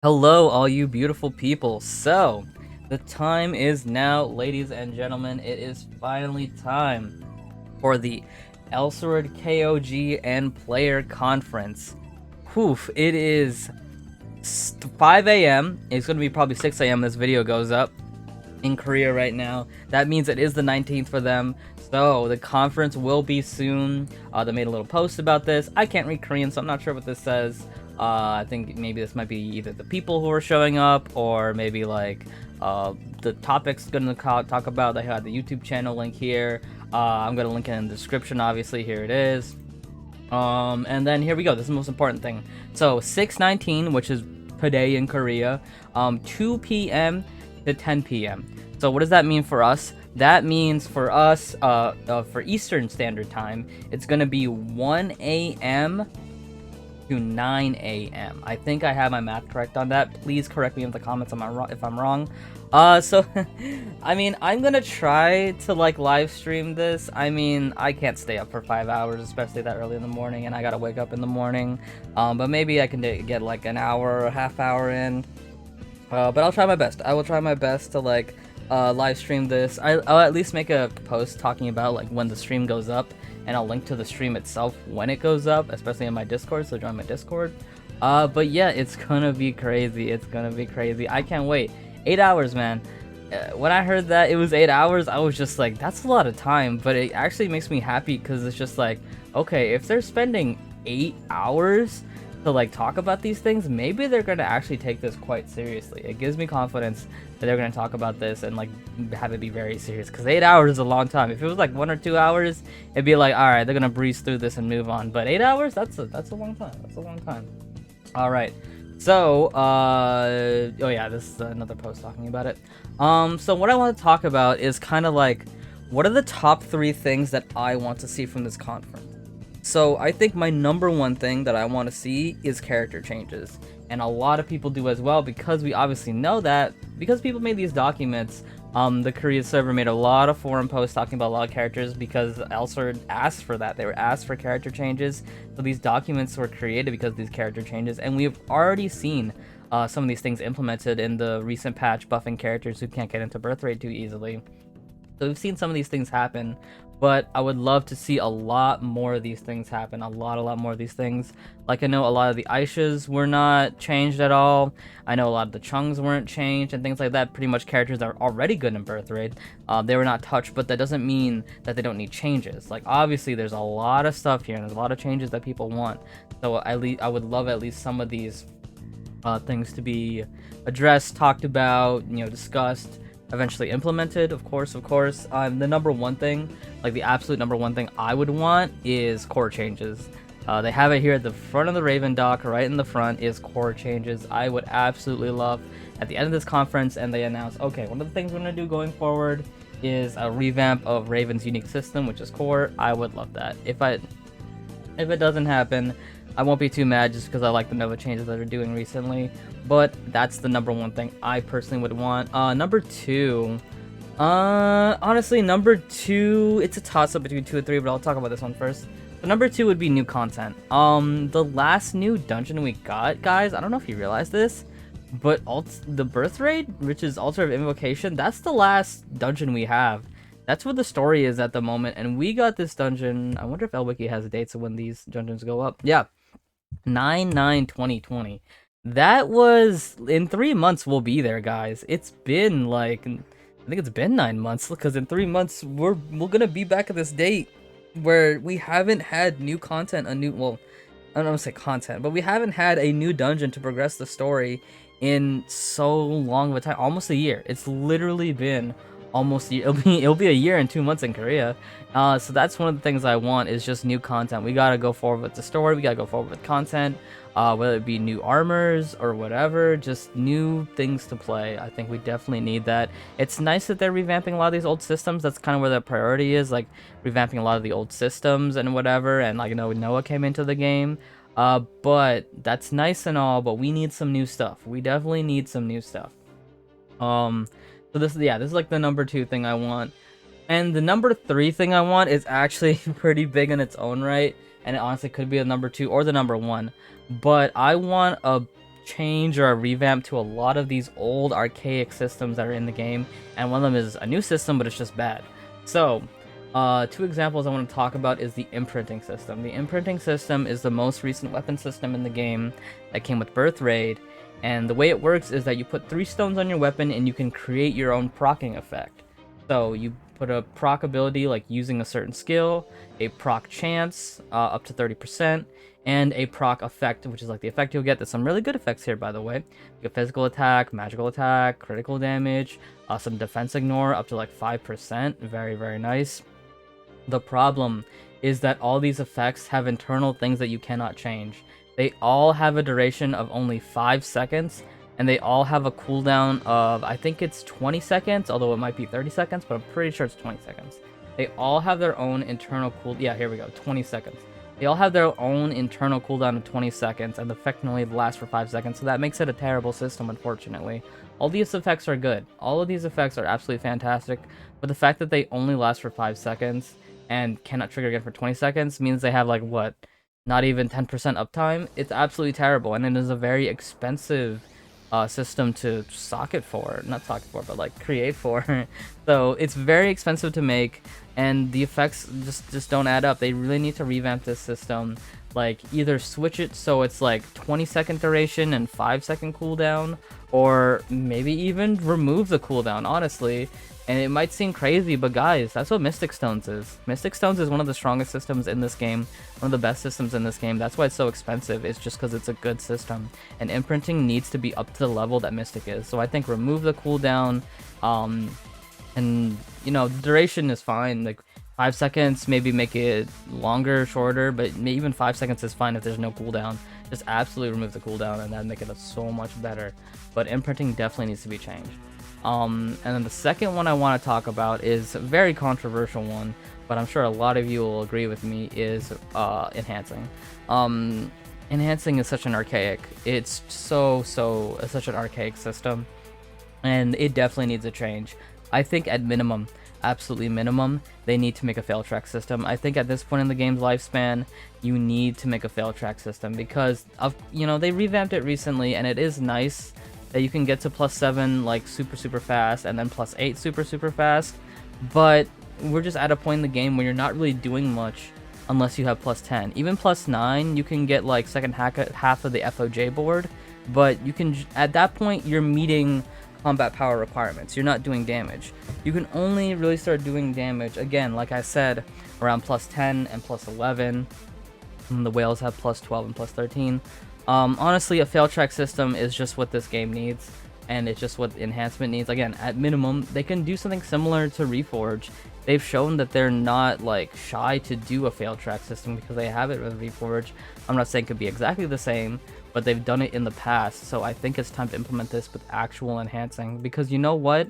Hello, all you beautiful people. So, the time is now, ladies and gentlemen. It is finally time for the Elsword KOG and Player Conference. Whew, it is 5 a.m. It's going to be probably 6 a.m. this video goes up in Korea right now. That means it is the 19th for them. So, the conference will be soon. They made a little post about this. I can't read Korean, so I'm not sure what this says. I think maybe this might be either the people who are showing up or maybe like the topics gonna talk about. They had the YouTube channel link here. I'm gonna link it in the description. Obviously, here it is. And then here we go. This is the most important thing. So 6/19, which is today in Korea, 2 p.m. to 10 p.m. So what does that mean for us? That means for us, for Eastern Standard Time, it's gonna be 1 a.m. to 9 a.m. I think I have my math correct on that. Please correct me in the comments if I'm wrong. So, I mean, I'm gonna try to, like, live stream this. I mean, I can't stay up for 5 hours, especially that early in the morning, and I gotta wake up in the morning. But maybe I can get, like, an hour or a half hour in. But I'll try my best. I will try my best to, like, live stream this. I'll at least make a post talking about, like, when the stream goes up, and I'll link to the stream itself when it goes up, especially in my Discord, so join my Discord. But yeah, it's gonna be crazy. It's gonna be crazy. I can't wait. 8 hours, man. When I heard that it was 8 hours, I was just like, that's a lot of time, but it actually makes me happy because it's just like, okay, if they're spending 8 hours to like talk about these things, maybe they're gonna actually take this quite seriously. It gives me confidence that they're gonna talk about this and like have it be very serious, because 8 hours is a long time. If it was like 1 or 2 hours, it'd be like, all right, they're gonna breeze through this and move on. But 8 hours, that's a long time. That's a long time. All right. So, oh yeah, this is another post talking about it. So what I want to talk about is kind of like, what are the top 3 things that I want to see from this conference? So I think my number one thing that I want to see is character changes. And a lot of people do as well, because we obviously know that, because people made these documents. The Korea server made a lot of forum posts talking about a lot of characters because Elsword asked for that. They were asked for character changes. So these documents were created because of these character changes. And we've already seen some of these things implemented in the recent patch, buffing characters who can't get into birth rate too easily. So we've seen some of these things happen, but I would love to see a lot more of these things happen. A lot more of these things. Like, I know a lot of the Aishas were not changed at all. I know a lot of the Chungs weren't changed and things like that. Pretty much characters that are already good in birth rate. They were not touched, but that doesn't mean that they don't need changes. Like, obviously, there's a lot of stuff here and there's a lot of changes that people want. So at least I would love at least some of these things to be addressed, talked about, discussed, eventually implemented. Of course. The number one thing, like the absolute number one thing I would want, is core changes. They have it here at the front of the Raven dock, right in the front is core changes. I would absolutely love at the end of this conference, and they announce, okay, one of the things we're going to do going forward is a revamp of Raven's unique system, which is core. I would love that. If it doesn't happen, I won't be too mad, just because I like the Nova changes that they're doing recently. But that's the number one thing I personally would want. Number 2, honestly, number 2, it's a toss-up between 2 and 3, but I'll talk about this one first. So number 2 would be new content. The last new dungeon we got, guys, I don't know if you realize this, but the birth rate, which is Altar of Invocation, that's the last dungeon we have. That's what the story is at the moment, and we got this dungeon. I wonder if LWiki has dates of when these dungeons go up. Yeah, 9/9/2020. That was in 3 months. We'll be there, guys. It's been like, I think it's been 9 months, because in 3 months we're gonna be back at this date where we haven't had new content, well, I don't want to say content, but we haven't had a new dungeon to progress the story in so long of a time, almost a year. It's literally been almost a year. It'll be a year and 2 months in Korea. So that's one of the things I want, is just new content. We gotta go forward with the story. We gotta go forward with content, whether it be new armors or whatever, just new things to play. I think we definitely need that. It's nice that they're revamping a lot of these old systems. That's kind of where the priority is, like revamping a lot of the old systems and whatever. And like, Noah came into the game. But that's nice and all, but we need some new stuff. We definitely need some new stuff. So this is like the number 2 thing I want. And the number 3 thing I want is actually pretty big in its own right, and it honestly could be the number 2 or the number 1. But I want a change or a revamp to a lot of these old archaic systems that are in the game, and one of them is a new system, but it's just bad. So, two examples I want to talk about is the Imprinting System. The Imprinting System is the most recent weapon system in the game that came with Birth Raid, and the way it works is that you put 3 stones on your weapon and you can create your own procking effect. So you put a proc ability like using a certain skill, a proc chance up to 30%, and a proc effect, which is like the effect you'll get. There's some really good effects here, by the way. You get physical attack, magical attack, critical damage, some defense ignore up to like 5%. Very, very nice. The problem is that all these effects have internal things that you cannot change. They all have a duration of only 5 seconds, and they all have a cooldown of, I think it's 20 seconds, although it might be 30 seconds, but I'm pretty sure it's 20 seconds. They all have their own internal yeah, here we go, 20 seconds. They all have their own internal cooldown of 20 seconds, and the effect can only last for 5 seconds, so that makes it a terrible system, unfortunately. All these effects are good. All of these effects are absolutely fantastic, but the fact that they only last for 5 seconds and cannot trigger again for 20 seconds means they have, like, what, not even 10% uptime? It's absolutely terrible, and it is a very expensive system to socket for. Not socket for, but, like, create for. So it's very expensive to make, and the effects just don't add up. They really need to revamp this system. Like, either switch it so it's like 20-second duration and 5-second cooldown, or maybe even remove the cooldown, honestly. And it might seem crazy, but guys, that's what Mystic Stones is. Mystic Stones is one of the strongest systems in this game, one of the best systems in this game. That's why it's so expensive. It's just because it's a good system. And imprinting needs to be up to the level that Mystic is. So I think remove the cooldown, and, you know, the duration is fine. Like, 5 seconds, maybe make it longer, shorter, but even 5 seconds is fine if there's no cooldown. Just absolutely remove the cooldown, and that'd make it so much better. But imprinting definitely needs to be changed. And then the second one I want to talk about is a very controversial one, but I'm sure a lot of you will agree with me, is enhancing. Enhancing is such an archaic, it's such an archaic system, and it definitely needs a change. I think at minimum, absolutely minimum, they need to make a fail track system. I think at this point in the game's lifespan, you need to make a fail track system because of, you know, they revamped it recently, and it is nice that you can get to +7 like super fast, and then +8 super fast, but we're just at a point in the game where you're not really doing much unless you have +10. Even +9, you can get like second half of the FOJ board, but you can, at that point, you're meeting combat power requirements. You're not doing damage. You can only really start doing damage, again, like I said, around +10 and +11. And the whales have +12 and +13. Honestly, a fail track system is just what this game needs, and it's just what enhancement needs. Again, at minimum, they can do something similar to Reforge. They've shown that they're not, like, shy to do a fail track system because they have it with Reforge. I'm not saying it could be exactly the same, but they've done it in the past, so I think it's time to implement this with actual enhancing, because you know what?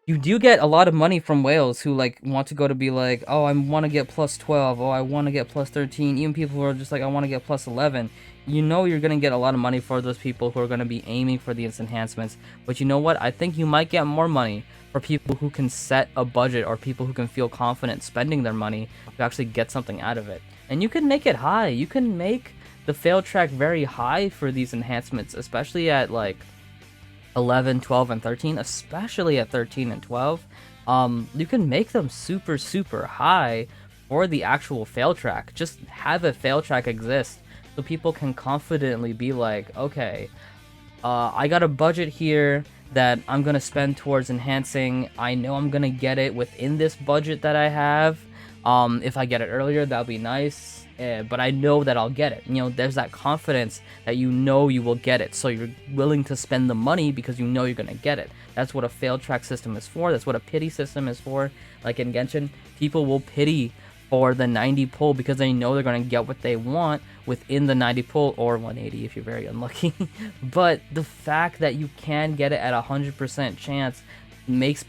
You do get a lot of money from whales who, like, want to go to be like, oh, I want to get +12, oh, I want to get +13, even people who are just like, I want to get +11. You know you're going to get a lot of money for those people who are going to be aiming for these enhancements, but you know what? I think you might get more money for people who can set a budget, or people who can feel confident spending their money to actually get something out of it. And you can make it high. You can make the fail track very high for these enhancements, especially at, like, 11, 12, and 13, especially at 13 and 12. You can make them super high for the actual fail track. Just have a fail track exist so people can confidently be like, okay, I got a budget here that I'm gonna spend towards enhancing. I know I'm gonna get it within this budget that I have. If I get it earlier, that'll be nice. But I know that I'll get it. You know, there's that confidence that you know you will get it, so you're willing to spend the money because you know you're gonna get it. That's what a fail track system is for. That's what a pity system is for. Like in Genshin, people will pity for the 90 pull because they know they're gonna get what they want within the 90 pull, or 180 if you're very unlucky. But the fact that you can get it at 100% chance makes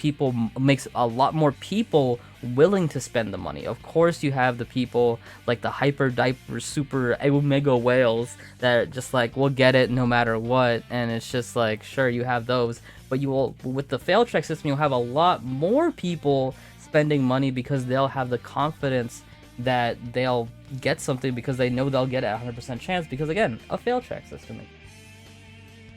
a lot more people willing to spend the money. Of course, you have the people like the hyper diaper super omega whales that just like will get it no matter what, and it's just like, sure, you have those, but you will, with the fail track system, you'll have a lot more people spending money because they'll have the confidence that they'll get something because they know they'll get it at 100% chance, because again, a fail track system.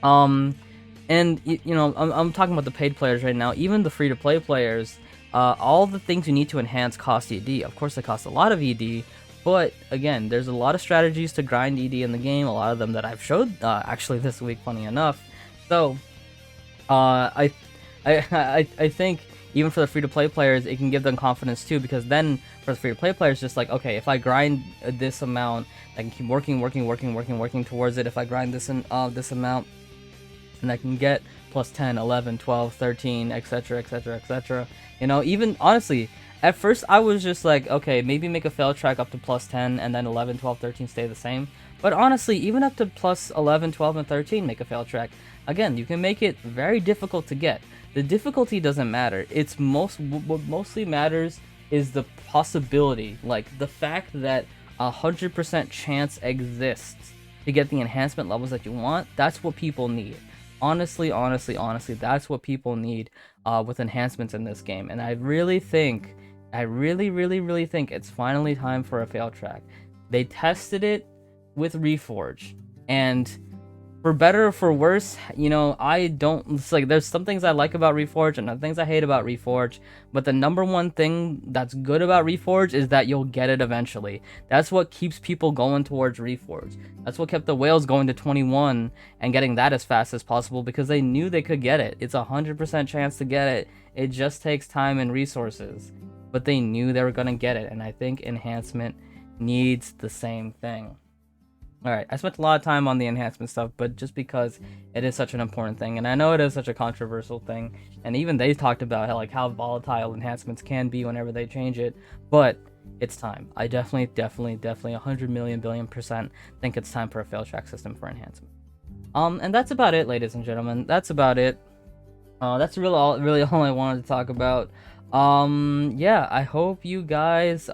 And you know, I'm talking about the paid players right now. Even the free-to-play players, all the things you need to enhance cost ED. Of course, they cost a lot of ED, but again, there's a lot of strategies to grind ED in the game. A lot of them that I've showed actually this week, funny enough. So, I, I think even for the free-to-play players, it can give them confidence too, because then for the free-to-play players, just like, okay, if I grind this amount, I can keep working towards it. If I grind this amount, and I can get plus 10, 11, 12, 13, etc, etc, etc. You know, even honestly, at first I was just like, okay, maybe make a fail track up to plus 10 and then 11, 12, 13 stay the same. But honestly, even up to plus 11, 12, and 13 make a fail track. Again, you can make it very difficult to get. The difficulty doesn't matter. It's what mostly matters is the possibility, like the fact that 100% chance exists to get the enhancement levels that you want. That's what people need. Honestly, that's what people need with enhancements in this game. And I really think, I really think it's finally time for a fail track. They tested it with Reforge, and for better or for worse, you know, I don't, it's like, there's some things I like about Reforge and other things I hate about Reforge, but the number one thing that's good about Reforge is that you'll get it eventually. That's what keeps people going towards Reforge. That's what kept the whales going to 21 and getting that as fast as possible, because they knew they could get it. It's 100% chance to get it. It just takes time and resources, but they knew they were going to get it, and I think enhancement needs the same thing. Alright, I spent a lot of time on the enhancement stuff, but just because it is such an important thing, and I know it is such a controversial thing, and even they talked about how volatile enhancements can be whenever they change it, but it's time. I definitely 100 million billion% think it's time for a fail track system for enhancement. And that's about it, ladies and gentlemen. That's about it. That's really all I wanted to talk about. Yeah, I hope you guys,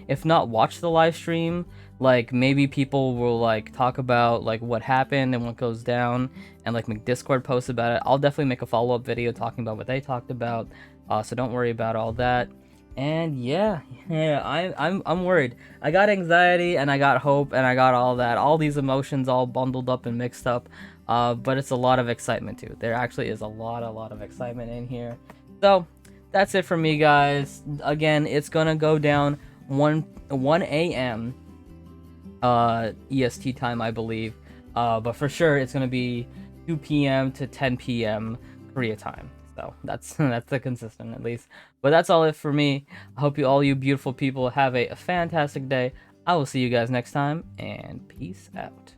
if not watch the live stream, like maybe people will like talk about like what happened and what goes down, and like make Discord posts about it. I'll definitely make a follow-up video talking about what they talked about, so don't worry about all that. And yeah, I'm worried. I got anxiety and I got hope and I got all that, all these emotions all bundled up and mixed up, but it's a lot of excitement too. There actually is a lot of excitement in here. So that's it for me, guys. Again, it's gonna go down 1 a.m. EST time, I believe. But for sure, it's gonna be 2 p.m. to 10 p.m. Korea time. So that's the consistent, at least. But that's all it for me. I hope all you beautiful people have a fantastic day. I will see you guys next time, and peace out.